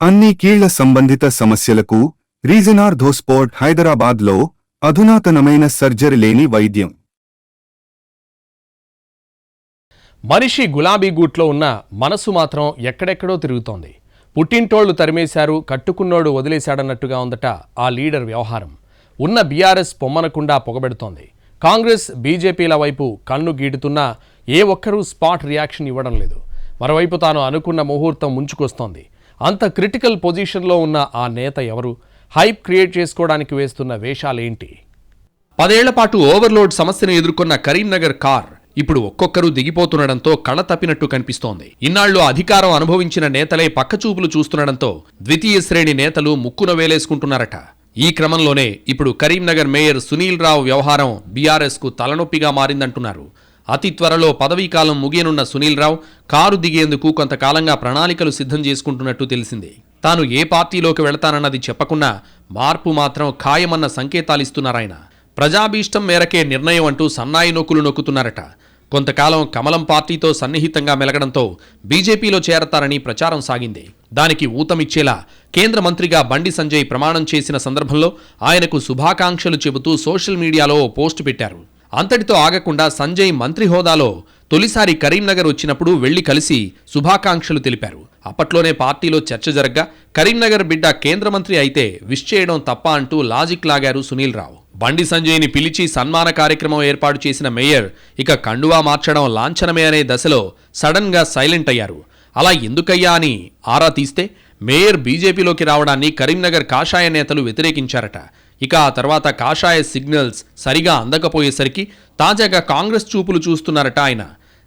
అన్ని కీళ్ల సంబంధిత సమస్యలకు రీజనార్థోస్పోర్ట్ హైదరాబాద్లో అధునాతనమైన సర్జరీ లేని వైద్యం. మనిషి గులాబీ గూట్లో ఉన్న మనసు మాత్రం ఎక్కడెక్కడో తిరుగుతోంది. పుట్టింటోళ్లు తరిమేశారు, కట్టుకున్నోడు వదిలేశాడన్నట్టుగా ఉందట ఆ లీడర్ వ్యవహారం. ఉన్న బీఆర్ఎస్ పొమ్మనకుండా పొగబెడుతోంది. కాంగ్రెస్ బీజేపీల వైపు కన్ను గీటుతున్నా ఏ ఒక్కరూ స్పాట్ రియాక్షన్ ఇవ్వడం లేదు. మరోవైపు తాను అనుకున్న ముహూర్తం ముంచుకొస్తోంది. అంత క్రిటికల్ పొజిషన్లో ఉన్న ఆ నేత ఎవరు? హైప్ క్రియేట్ చేసుకోవడానికి వేస్తున్న వేషాలేంటి? 10 ఏళ్ల పాటు ఓవర్లోడ్ సమస్యను ఎదుర్కొన్న కరీంనగర్ కార్ ఇప్పుడు ఒక్కొక్కరు దిగిపోతుండడంతో కళ తప్పినట్టు కనిపిస్తోంది. ఇన్నాళ్లు అధికారం అనుభవించిన నేతలే పక్కచూపులు చూస్తుండడంతో ద్వితీయ శ్రేణి నేతలు ముక్కున వేలేసుకుంటున్నారట. ఈ క్రమంలోనే ఇప్పుడు కరీంనగర్ మేయర్ సునీల్ రావు వ్యవహారం బీఆర్ఎస్కు తలనొప్పిగా మారిందంటున్నారు. అతి త్వరలో పదవీకాలం ముగియనున్న సునీల్ రావు కారు దిగేందుకు కొంతకాలంగా ప్రణాళికలు సిద్ధం చేసుకుంటున్నట్టు తెలిసింది. తాను ఏ పార్టీలోకి వెళతానన్నది చెప్పకున్నా మార్పు మాత్రం ఖాయమన్న సంకేతాలిస్తున్నారాయన. ప్రజాభీష్టం మేరకే నిర్ణయం అంటూ సన్నాయి నొక్కులు నొక్కుతున్నారట. కొంతకాలం కమలం పార్టీతో సన్నిహితంగా మెలగడంతో బీజేపీలో చేరతారని ప్రచారం సాగింది. దానికి ఊతమిచ్చేలా కేంద్ర మంత్రిగా బండి సంజయ్ ప్రమాణం చేసిన సందర్భంలో ఆయనకు శుభాకాంక్షలు చెబుతూ సోషల్ మీడియాలో ఓ పోస్టు పెట్టారు. అంతటితో ఆగకుండా సంజయ్ మంత్రి హోదాలో తొలిసారి కరీంనగర్ వచ్చినప్పుడు వెళ్లి కలిసి శుభాకాంక్షలు తెలిపారు. అప్పట్లోనే పార్టీలో చర్చ జరగ్గా కరీంనగర్ బిడ్డ కేంద్ర మంత్రి అయితే విష్ చేయడం తప్ప అంటూ లాజిక్ లాగారు సునీల్ రావు. బండి సంజయ్ని పిలిచి సన్మాన కార్యక్రమం ఏర్పాటు చేసిన మేయర్ ఇక కండువా మార్చడం లాంఛనమే అనే దశలో సడన్ గా సైలెంట్ అయ్యారు. అలా ఎందుకయ్యా అని ఆరా తీస్తే మేయర్ బీజేపీలోకి రావడాన్ని కరీంనగర్ కాషాయ నేతలు వ్యతిరేకించారట. ఇక ఆ తర్వాత కాషాయ సిగ్నల్స్ సరిగా అందకపోయేసరికి తాజాగా కాంగ్రెస్ చూపులు చూస్తున్నారట ఆయన.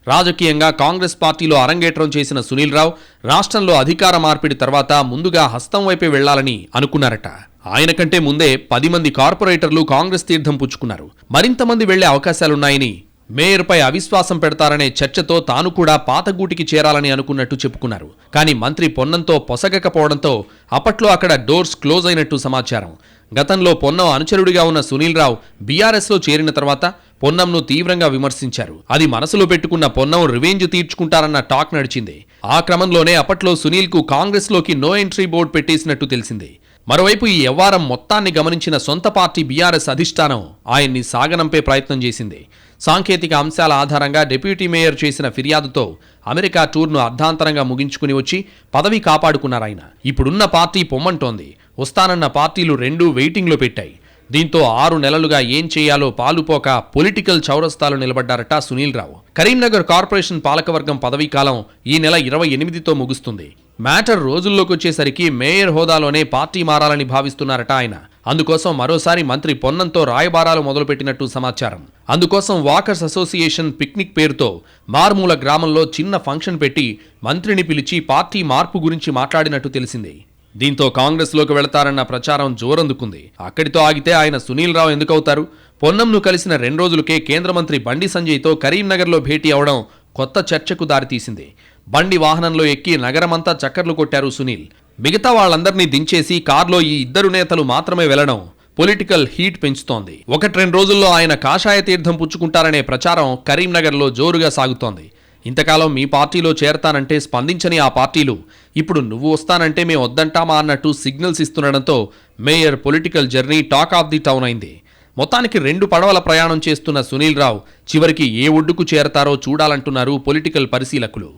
రాజకీయంగా కాంగ్రెస్ పార్టీలో అరంగేట్రం చేసిన సునీల్ రావు రాష్ట్రంలో అధికార మార్పిడి తర్వాత ముందుగా హస్తం వైపే వెళ్లాలని అనుకున్నారట. ఆయన కంటే ముందే 10 మంది కార్పొరేటర్లు కాంగ్రెస్ తీర్థం పుచ్చుకున్నారు. మరింత మంది వెళ్లే అవకాశాలున్నాయని, మేయర్పై అవిశ్వాసం పెడతారనే చర్చతో తాను కూడా పాతగూటికి చేరాలని అనుకున్నట్టు చెప్పుకున్నారు. కానీ మంత్రి పొన్నంతో పొసగకపోవడంతో అప్పట్లో అక్కడ డోర్స్ క్లోజ్ అయినట్టు సమాచారం. గతంలో పొన్నం అనుచరుడిగా ఉన్న సునీల్ రావు బీఆర్ఎస్లో చేరిన తర్వాత పొన్నంను తీవ్రంగా విమర్శించారు. అది మనసులో పెట్టుకున్న పొన్నం రివెంజ్ తీర్చుకుంటారన్న టాక్ నడిచింది. ఆ క్రమంలోనే అప్పట్లో సునీల్కు కాంగ్రెస్లోకి నో ఎంట్రీ బోర్డు పెట్టేసినట్టు తెలిసింది. మరోవైపు ఈ వ్యవహారం మొత్తాన్ని గమనించిన సొంత పార్టీ బీఆర్ఎస్ అధిష్టానం ఆయన్ని సాగనంపే ప్రయత్నం చేసింది. సాంకేతిక అంశాల ఆధారంగా డిప్యూటీ మేయర్ చేసిన ఫిర్యాదుతో అమెరికా టూర్ను అర్ధాంతరంగా ముగించుకుని వచ్చి పదవి కాపాడుకున్నారాయన. ఇప్పుడున్న పార్టీ పొమ్మంటోంది. వస్తానన్న పార్టీలు 2 వెయిటింగ్లో పెట్టాయి. దీంతో 6 నెలలుగా ఏం చేయాలో పాలుపోక పొలిటికల్ చౌరస్తాలో నిలబడ్డారట సునీల్ రావు. కరీంనగర్ కార్పొరేషన్ పాలకవర్గం పదవీకాలం ఈ నెల 28తో ముగుస్తుంది. మ్యాటర్ రోజుల్లోకి వచ్చేసరికి మేయర్ హోదాలోనే పార్టీ మారాలని భావిస్తున్నారట ఆయన. అందుకోసం మరోసారి మంత్రి పొన్నంతో రాయబారాలు మొదలుపెట్టినట్టు సమాచారం. అందుకోసం వాకర్స్ అసోసియేషన్ పిక్నిక్ పేరుతో మారుమూల గ్రామంలో చిన్న ఫంక్షన్ పెట్టి మంత్రిని పిలిచి పార్టీ మార్పు గురించి మాట్లాడినట్టు తెలిసింది. దీంతో కాంగ్రెస్లోకి వెళతారన్న ప్రచారం జోరందుకుంది. అక్కడితో ఆగితే ఆయన సునీల్ రావు ఎందుకవుతారు? పొన్నంను కలిసిన 2 రోజులకే కేంద్ర మంత్రి బండి సంజయ్తో కరీంనగర్లో భేటీ అవడం కొత్త చర్చకు దారితీసింది. బండి వాహనంలో ఎక్కి నగరమంతా చక్కర్లు కొట్టారు సునీల్. మిగతా వాళ్ళందరినీ దించేసి కార్లో ఈ 2 నేతలు మాత్రమే వెళ్లడం పొలిటికల్ హీట్ పెంచుతోంది. 1-2 రోజుల్లో ఆయన కాషాయ తీర్థం పుచ్చుకుంటారనే ప్రచారం కరీంనగర్లో జోరుగా సాగుతోంది. ఇంతకాలం మీ పార్టీలో చేరతానంటే స్పందించని ఆ పార్టీలు ఇప్పుడు నువ్వు వస్తానంటే మేము వద్దంటామా అన్నట్టు సిగ్నల్స్ ఇస్తుండడంతో mayor political journey talk of the town అయింది. మొత్తానికి 2 పడవల ప్రయాణం చేస్తున్న సునీల్ రావు చివరికి ఏ ఒడ్డుకు చేరతారో చూడాలంటున్నారు పొలిటికల్ పరిశీలకులు.